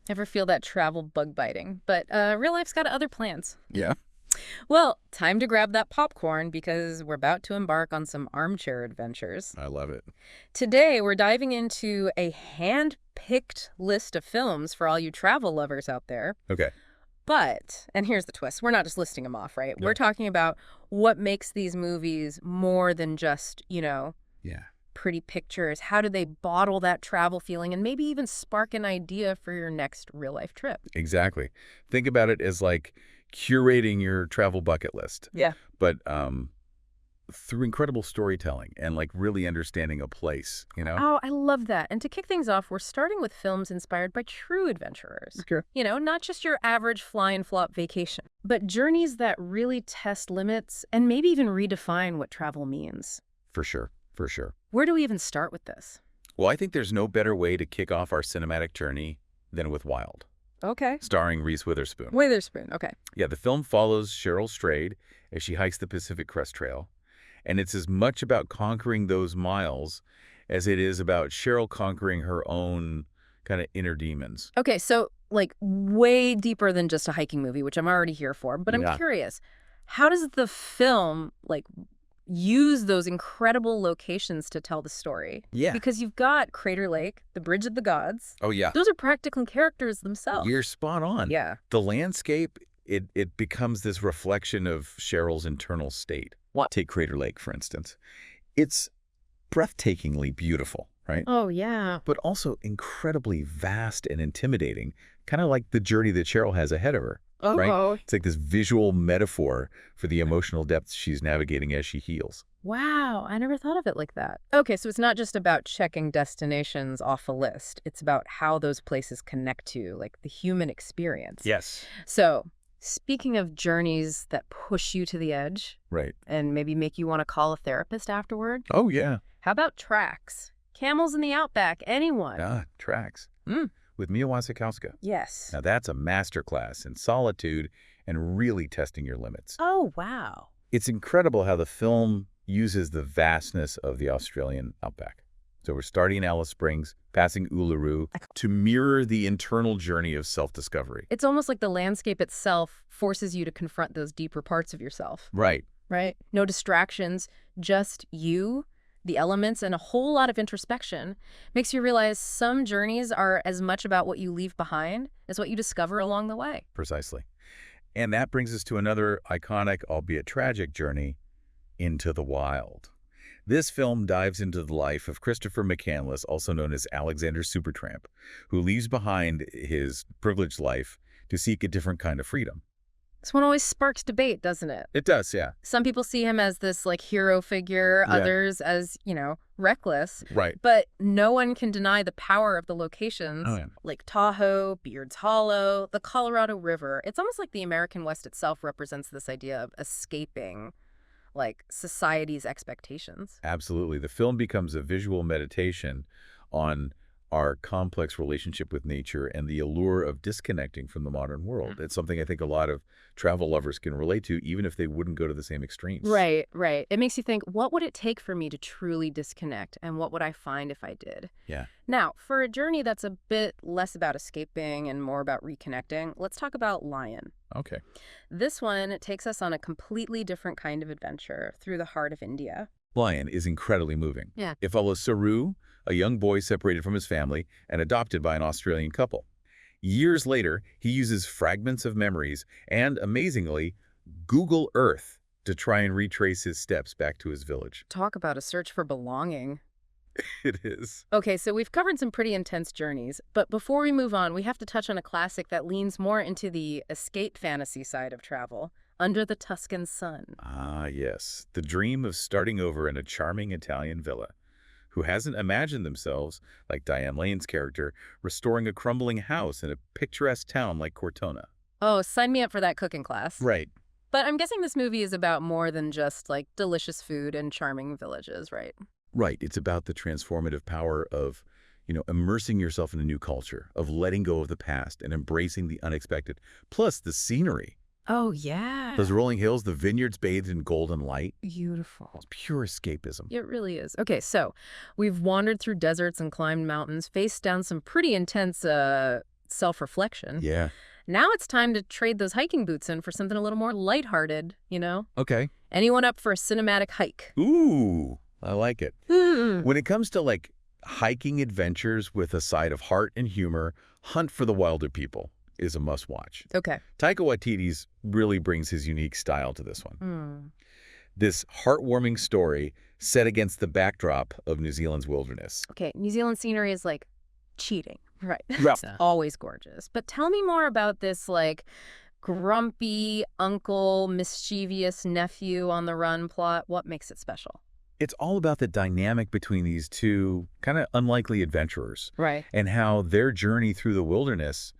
Ever feel that travel bug biting? But real life's got other plans. Yeah. Well, time to grab that popcorn because we're about to embark on some armchair adventures. I love it. Today, we're diving into a hand-picked list of films for all you travel lovers out there. Okay. But, and here's the twist, we're not just listing them off, right? No. We're talking about what makes these movies more than just, Yeah. pretty pictures. How do they bottle that travel feeling and maybe even spark an idea for your next real-life trip? Exactly. Think about it as like curating your travel bucket list. Yeah. But through incredible storytelling and like really understanding a place, Oh, I love that. And to kick things off, we're starting with films inspired by true adventurers. Okay. Not just your average fly and flop vacation, but journeys that really test limits and maybe even redefine what travel means. For sure. For sure. Where do we even start with this? Well, I think there's no better way to kick off our cinematic journey than with Wild, Okay. starring Reese Witherspoon. Witherspoon, okay. Yeah, the film follows Cheryl Strayed as she hikes the Pacific Crest Trail, and it's as much about conquering those miles as it is about Cheryl conquering her own kind of inner demons. Okay, so like way deeper than just a hiking movie, which I'm already here for, but I'm Yeah. curious, how does the film use those incredible locations to tell the story? Yeah. Because you've got Crater Lake, the Bridge of the Gods. Oh, yeah. Those are practically characters themselves. You're spot on. Yeah. The landscape, it becomes this reflection of Cheryl's internal state. Take Crater Lake, for instance. It's breathtakingly beautiful, right? Oh, yeah. But also incredibly vast and intimidating, kind of like the journey that Cheryl has ahead of her. Oh, Right? It's like this visual metaphor for the emotional depths she's navigating as she heals. Wow. I never thought of it like that. Okay, so it's not just about checking destinations off a list. It's about how those places connect to, like, the human experience. Yes. So, speaking of journeys that push you to the edge Right. and maybe make you want to call a therapist afterward, Oh, yeah. how about tracks? Camels in the Outback, anyone? Ah, Tracks. Mm. With Mia Wasikowska. Yes. Now that's a masterclass in solitude and really testing your limits. Oh, wow. It's incredible how the film uses the vastness of the Australian outback. So we're starting in Alice Springs, passing Uluru, to mirror the internal journey of self-discovery. It's almost like the landscape itself forces you to confront those deeper parts of yourself, Right. right? No distractions, just you, the elements, and a whole lot of introspection. Makes you realize some journeys are as much about what you leave behind as what you discover along the way. Precisely. And that brings us to another iconic, albeit tragic, journey into the wild. This film dives into the life of Christopher McCandless, also known as Alexander Supertramp, who leaves behind his privileged life to seek a different kind of freedom. This one always sparks debate, doesn't it? It does, yeah. Some people see him as this hero figure, Yeah. others as, reckless. Right. But no one can deny the power of the locations, Oh, yeah. Lake Tahoe, Beards Hollow, the Colorado River. It's almost like the American West itself represents this idea of escaping, society's expectations. Absolutely. The film becomes a visual meditation on our complex relationship with nature and the allure of disconnecting from the modern world. It's something I think a lot of travel lovers can relate to, even if they wouldn't go to the same extremes. Right, right. It makes you think, what would it take for me to truly disconnect, and what would I find if I did? Yeah. Now, for a journey that's a bit less about escaping and more about reconnecting, let's talk about Lion. Okay. This one takes us on a completely different kind of adventure through the heart of India. Lion is incredibly moving. Yeah. It follows Saru, a young boy separated from his family and adopted by an Australian couple. Years later, he uses fragments of memories and, amazingly, Google Earth to try and retrace his steps back to his village. Talk about a search for belonging. It is. Okay, so we've covered some pretty intense journeys, but before we move on, we have to touch on a classic that leans more into the escape fantasy side of travel, Under the Tuscan Sun. Ah, yes. The dream of starting over in a charming Italian villa. Who hasn't imagined themselves, like Diane Lane's character, restoring a crumbling house in a picturesque town like Cortona? Oh, sign me up for that cooking class. Right. But I'm guessing this movie is about more than just, delicious food and charming villages, right? Right. It's about the transformative power of, immersing yourself in a new culture, of letting go of the past and embracing the unexpected. Plus the scenery. Oh, yeah. Those rolling hills, the vineyards bathed in golden light. Beautiful. It's pure escapism. It really is. Okay, so we've wandered through deserts and climbed mountains, faced down some pretty intense self-reflection. Yeah. Now it's time to trade those hiking boots in for something a little more lighthearted, Okay. Anyone up for a cinematic hike? Ooh, I like it. Hmm. When it comes to, like, hiking adventures with a side of heart and humor, Hunt for the Wilder People is a must-watch. Okay. Taika Waititi really brings his unique style to this one. Hmm. This heartwarming story set against the backdrop of New Zealand's wilderness. Okay, New Zealand scenery is like cheating, right? Yeah. It's always gorgeous. But tell me more about this, like, grumpy uncle, mischievous nephew on the run plot. What makes it special? It's all about the dynamic between these two kind of unlikely adventurers Right. and how their journey through the wilderness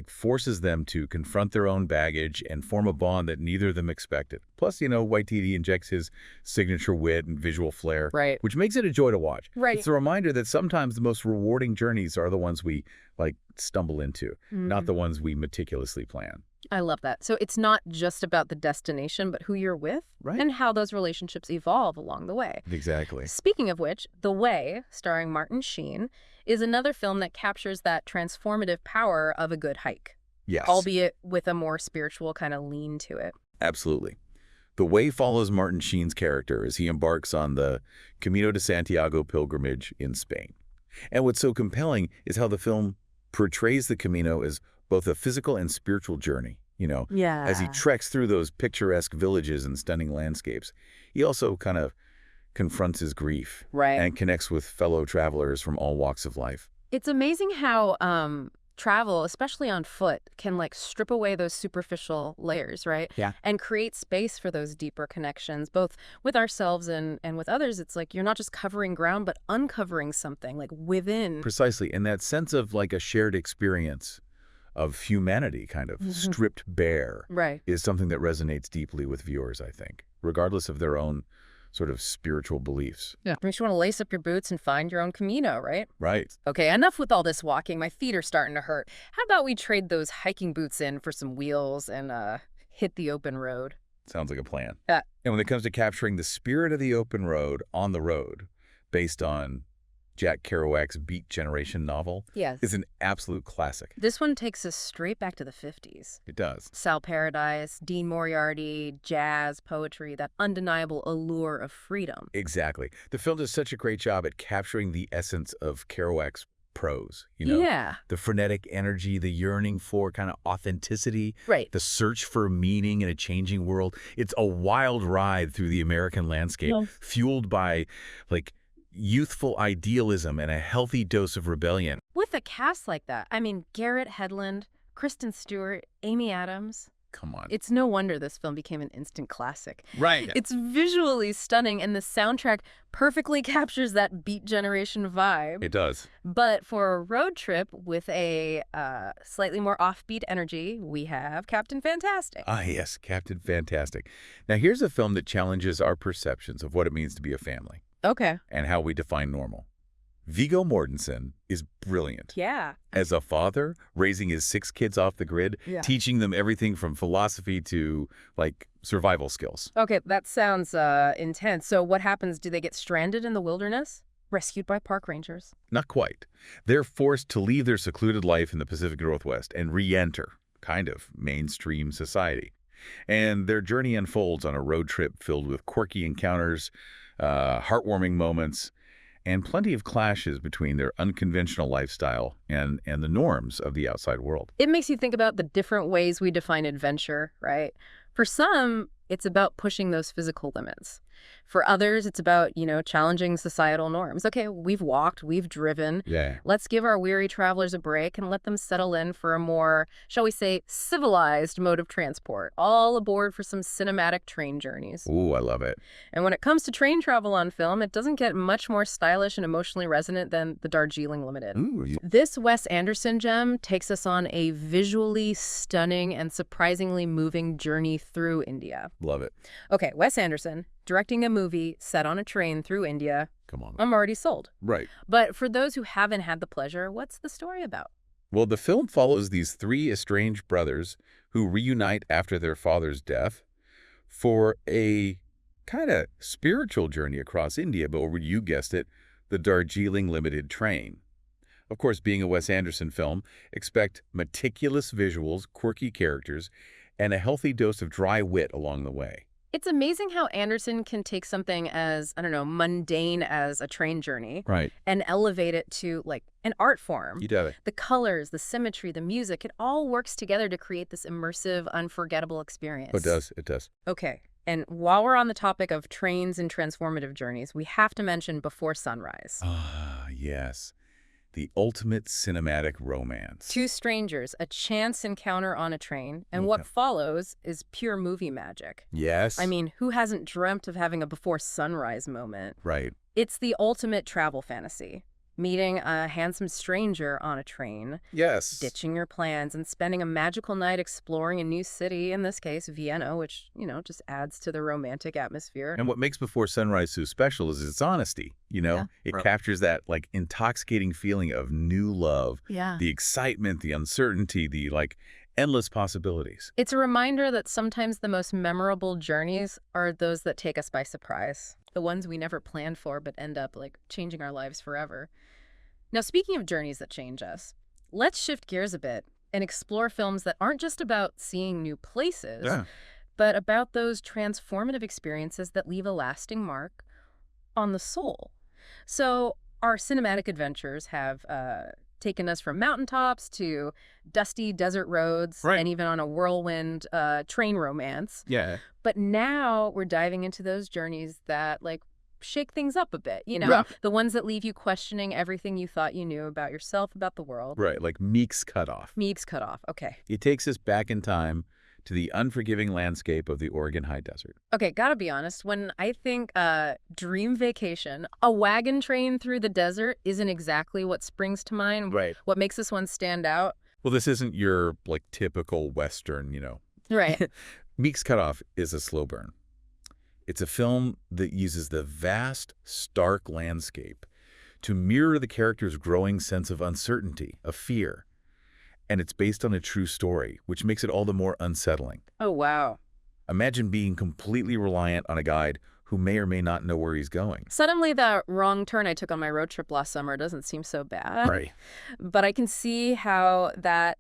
forces them to confront their own baggage and form a bond that neither of them expected. Plus, Waititi injects his signature wit and visual flair, Right. which makes it a joy to watch. Right. It's a reminder that sometimes the most rewarding journeys are the ones we, stumble into, not the ones we meticulously plan. I love that. So it's not just about the destination, but who you're with Right. and how those relationships evolve along the way. Exactly. Speaking of which, The Way, starring Martin Sheen, is another film that captures that transformative power of a good hike, Yes. albeit with a more spiritual kind of lean to it. Absolutely. The Way follows Martin Sheen's character as he embarks on the Camino de Santiago pilgrimage in Spain. And what's so compelling is how the film portrays the Camino as both a physical and spiritual journey, Yeah. as he treks through those picturesque villages and stunning landscapes. He also kind of confronts his grief Right. and connects with fellow travelers from all walks of life. It's amazing how travel, especially on foot, can strip away those superficial layers, right? Yeah. And create space for those deeper connections, both with ourselves and with others. It's like you're not just covering ground, but uncovering something within. Precisely. And that sense of a shared experience of humanity kind of stripped bare Right. is something that resonates deeply with viewers, I think, regardless of their own sort of spiritual beliefs. Yeah. Makes you want to lace up your boots and find your own Camino, right? Right. Okay, enough with all this walking. My feet are starting to hurt. How about we trade those hiking boots in for some wheels and hit the open road? Sounds like a plan. Yeah. And when it comes to capturing the spirit of the open road on the road, based on Jack Kerouac's Beat Generation novel, Yes. is an absolute classic. This one takes us straight back to the 50s. It does. Sal Paradise, Dean Moriarty, jazz, poetry, that undeniable allure of freedom. Exactly. The film does such a great job at capturing the essence of Kerouac's prose, Yeah. the frenetic energy, the yearning for kind of authenticity, Right. the search for meaning in a changing world. It's a wild ride through the American landscape, fueled by youthful idealism and a healthy dose of rebellion. With a cast like that, I mean, Garrett Hedlund, Kristen Stewart, Amy Adams. Come on. It's no wonder this film became an instant classic. Right. It's visually stunning, and the soundtrack perfectly captures that Beat Generation vibe. It does. But for a road trip with a slightly more offbeat energy, we have Captain Fantastic. Ah, yes, Captain Fantastic. Now, here's a film that challenges our perceptions of what it means to be a family Okay. and how we define normal. Viggo Mortensen is brilliant. Yeah. As a father, raising his 6 kids off the grid, Yeah. teaching them everything from philosophy to, survival skills. Okay, that sounds intense. So what happens? Do they get stranded in the wilderness? Rescued by park rangers? Not quite. They're forced to leave their secluded life in the Pacific Northwest and re-enter, kind of, mainstream society. And their journey unfolds on a road trip filled with quirky encounters, heartwarming moments, and plenty of clashes between their unconventional lifestyle and the norms of the outside world. It makes you think about the different ways we define adventure, right? For some, it's about pushing those physical limits. For others, it's about, challenging societal norms. Okay, we've walked, we've driven. Yeah. Let's give our weary travelers a break and let them settle in for a more, shall we say, civilized mode of transport. All aboard for some cinematic train journeys. Ooh, I love it. And when it comes to train travel on film, it doesn't get much more stylish and emotionally resonant than the Darjeeling Limited. Ooh, This Wes Anderson gem takes us on a visually stunning and surprisingly moving journey through India. love it. Okay, Wes Anderson, directing a movie set on a train through India. Come on. I'm already sold. Right. But for those who haven't had the pleasure, what's the story about? Well, the film follows these 3 estranged brothers who reunite after their father's death for a kind of spiritual journey across India, but you guessed it, the Darjeeling Limited train. Of course, being a Wes Anderson film, expect meticulous visuals, quirky characters, and a healthy dose of dry wit along the way. It's amazing how Anderson can take something as, I don't know, mundane as a train journey Right. and elevate it to, like, an art form. You got it. The colors, the symmetry, the music, it all works together to create this immersive, unforgettable experience. Oh, it does. It does. Okay, and while we're on the topic of trains and transformative journeys, we have to mention Before Sunrise. Ah, yes. The ultimate cinematic romance. Two strangers, a chance encounter on a train, and Okay. what follows is pure movie magic. Yes. I mean, who hasn't dreamt of having a Before Sunrise moment? Right. It's the ultimate travel fantasy. Meeting a handsome stranger on a train, Yes. ditching your plans, and spending a magical night exploring a new city, in this case, Vienna, which, just adds to the romantic atmosphere. And what makes Before Sunrise so special is its honesty, Yeah. It Right. captures that, intoxicating feeling of new love, Yeah. the excitement, the uncertainty, the, endless possibilities. It's a reminder that sometimes the most memorable journeys are those that take us by surprise. The ones we never planned for but end up, changing our lives forever. Now, speaking of journeys that change us, let's shift gears a bit and explore films that aren't just about seeing new places, but about those transformative experiences that leave a lasting mark on the soul. So our cinematic adventures have taken us from mountaintops to dusty desert roads, Right. and even on a whirlwind train romance. Yeah. But now we're diving into those journeys that shake things up a bit, Yeah. the ones that leave you questioning everything you thought you knew about yourself, about the world. Right, like Meek's Cutoff. Meek's Cutoff. Okay. It takes us back in time to the unforgiving landscape of the Oregon high desert. Okay, gotta be honest. When I think dream vacation, a wagon train through the desert isn't exactly what springs to mind. Right. What makes this one stand out? Well, this isn't your, typical Western, Right. Meek's Cutoff is a slow burn. It's a film that uses the vast, stark landscape to mirror the character's growing sense of uncertainty, of fear. And it's based on a true story, which makes it all the more unsettling. Oh, wow. Imagine being completely reliant on a guide who may or may not know where he's going. Suddenly, that wrong turn I took on my road trip last summer doesn't seem so bad. Right. But I can see how that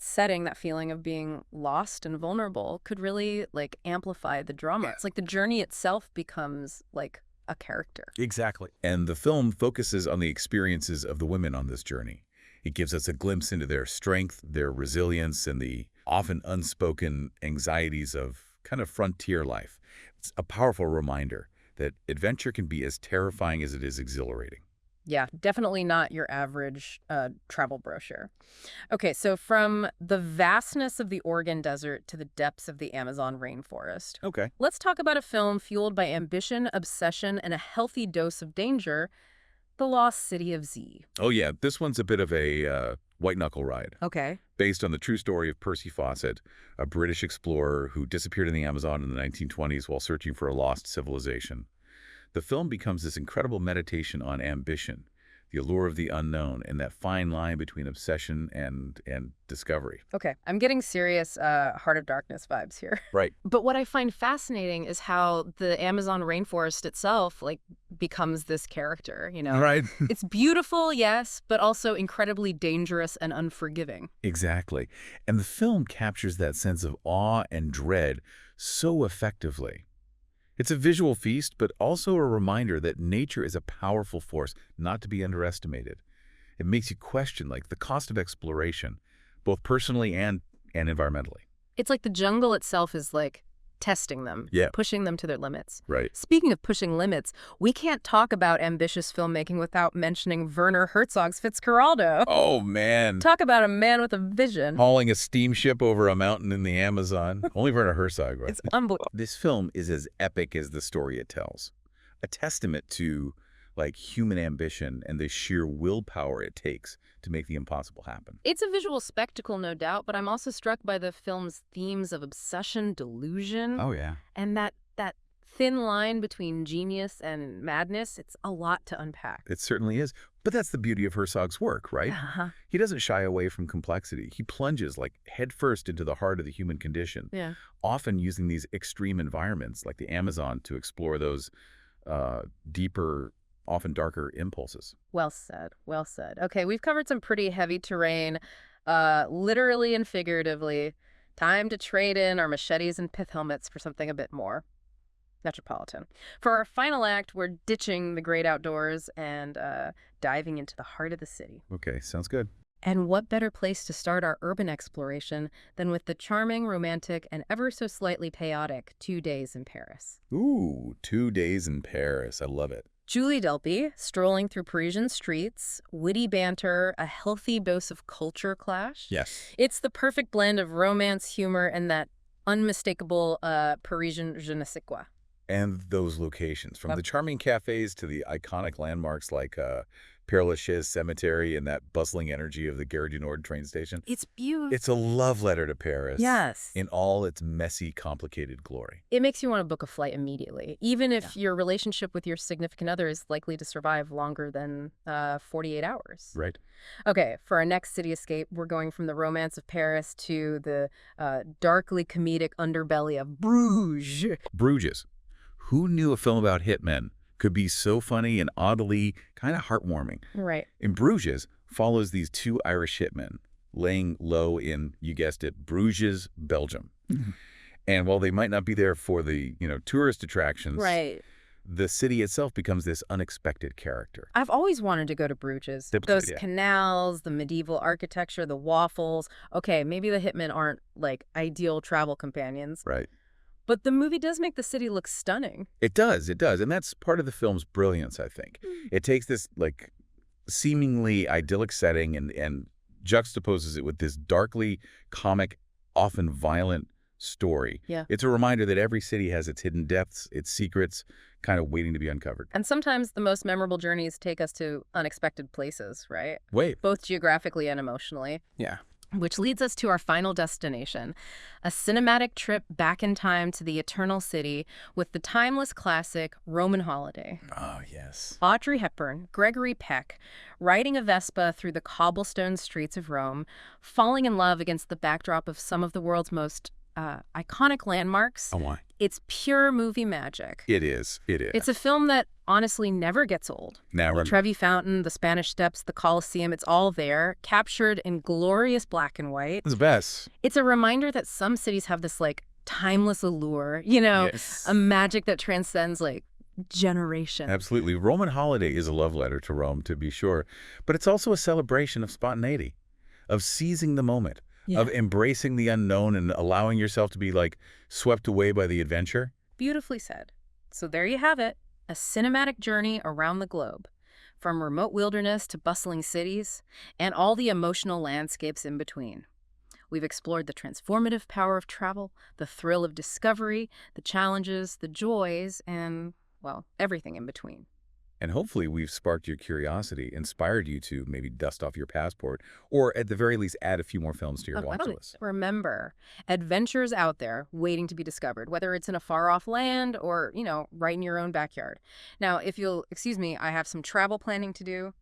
setting, that feeling of being lost and vulnerable, could really amplify the drama. It's like the journey itself becomes a character. Exactly. And the film focuses on the experiences of the women on this journey. It gives us a glimpse into their strength, their resilience, and the often unspoken anxieties of kind of frontier life. It's a powerful reminder that adventure can be as terrifying as it is exhilarating. Yeah, definitely not your average travel brochure. Okay, so from the vastness of the Oregon desert to the depths of the Amazon rainforest, Okay. let's talk about a film fueled by ambition, obsession, and a healthy dose of danger, The Lost City of Z. Oh, yeah. This one's a bit of a white-knuckle ride, Okay. based on the true story of Percy Fawcett, a British explorer who disappeared in the Amazon in the 1920s while searching for a lost civilization. The film becomes this incredible meditation on ambition, the allure of the unknown, and that fine line between obsession and discovery. Okay, I'm getting serious Heart of Darkness vibes here. Right. But what I find fascinating is how the Amazon rainforest itself, becomes this character, Right. It's beautiful, yes, but also incredibly dangerous and unforgiving. Exactly. And the film captures that sense of awe and dread so effectively. It's a visual feast, but also a reminder that nature is a powerful force not to be underestimated. It makes you question, the cost of exploration, both personally and environmentally. It's like the jungle itself is testing them, Yeah. pushing them to their limits. Right. Speaking of pushing limits, we can't talk about ambitious filmmaking without mentioning Werner Herzog's Fitzcarraldo. Oh, man. Talk about a man with a vision. Hauling a steamship over a mountain in the Amazon. Only Werner Herzog, right? It's unbelievable. This film is as epic as the story it tells. A testament to, human ambition and the sheer willpower it takes to make the impossible happen. It's a visual spectacle, no doubt, but I'm also struck by the film's themes of obsession, delusion, Oh, yeah. and that thin line between genius and madness. It's a lot to unpack. It certainly is. But that's the beauty of Herzog's work, right? Uh-huh. He doesn't shy away from complexity. He plunges, headfirst into the heart of the human condition, Yeah. often using these extreme environments like the Amazon to explore those deeper often darker impulses. Well said. Well said. Okay, we've covered some pretty heavy terrain, literally and figuratively. Time to trade in our machetes and pith helmets for something a bit more metropolitan. For our final act, we're ditching the great outdoors and diving into the heart of the city. Okay, sounds good. And what better place to start our urban exploration than with the charming, romantic, and ever so slightly chaotic 2 days in Paris? Ooh, 2 days in Paris. I love it. Julie Delpy, strolling through Parisian streets, witty banter, a healthy dose of culture clash. Yes. It's the perfect blend of romance, humor, and that unmistakable Parisian je ne sais quoi. And those locations, from Yep. the charming cafes to the iconic landmarks like Père Lachaise Cemetery and that bustling energy of the Gare du Nord train station. It's beautiful. It's a love letter to Paris. Yes. In all its messy, complicated glory. It makes you want to book a flight immediately, even if your relationship with your significant other is likely to survive longer than 48 hours. Right. Okay, for our next city escape, we're going from the romance of Paris to the darkly comedic underbelly of Bruges. Bruges. Who knew a film about hitmen could be so funny and oddly kind of heartwarming? Right. In Bruges follows these 2 Irish hitmen laying low in, you guessed it, Bruges, Belgium. And while they might not be there for the, tourist attractions, Right. the city itself becomes this unexpected character. I've always wanted to go to Bruges. Those Yeah. canals, the medieval architecture, the waffles. Okay, maybe the hitmen aren't, like, ideal travel companions. Right. But the movie does make the city look stunning. It does. And that's part of the film's brilliance, I think. It takes this, seemingly idyllic setting and juxtaposes it with this darkly comic, often violent story. Yeah. It's a reminder that every city has its hidden depths, its secrets, kind of waiting to be uncovered. And sometimes the most memorable journeys take us to unexpected places, right? Wait. Both geographically and emotionally. Yeah. Which leads us to our final destination, a cinematic trip back in time to the Eternal City with the timeless classic Roman Holiday. Oh, yes. Audrey Hepburn, Gregory Peck, riding a Vespa through the cobblestone streets of Rome, falling in love against the backdrop of some of the world's most iconic landmarks. Oh, my. It's pure movie magic. It is. It's a film that honestly never gets old. Now, The Trevi Fountain, the Spanish Steps, the Colosseum, it's all there, captured in glorious black and white. it's the best. It's a reminder that some cities have this, timeless allure, Yes. a magic that transcends, generations. Absolutely. Roman Holiday is a love letter to Rome, to be sure. But it's also a celebration of spontaneity, of seizing the moment, of embracing the unknown and allowing yourself to be, swept away by the adventure. Beautifully said. So there you have it, a cinematic journey around the globe, from remote wilderness to bustling cities, and all the emotional landscapes in between. We've explored the transformative power of travel, the thrill of discovery, the challenges, the joys, and, well, everything in between. And hopefully we've sparked your curiosity, inspired you to maybe dust off your passport, or at the very least add a few more films to your watch list. Remember, adventures out there waiting to be discovered, whether it's in a far-off land or, right in your own backyard. Now, if you'll excuse me, I have some travel planning to do.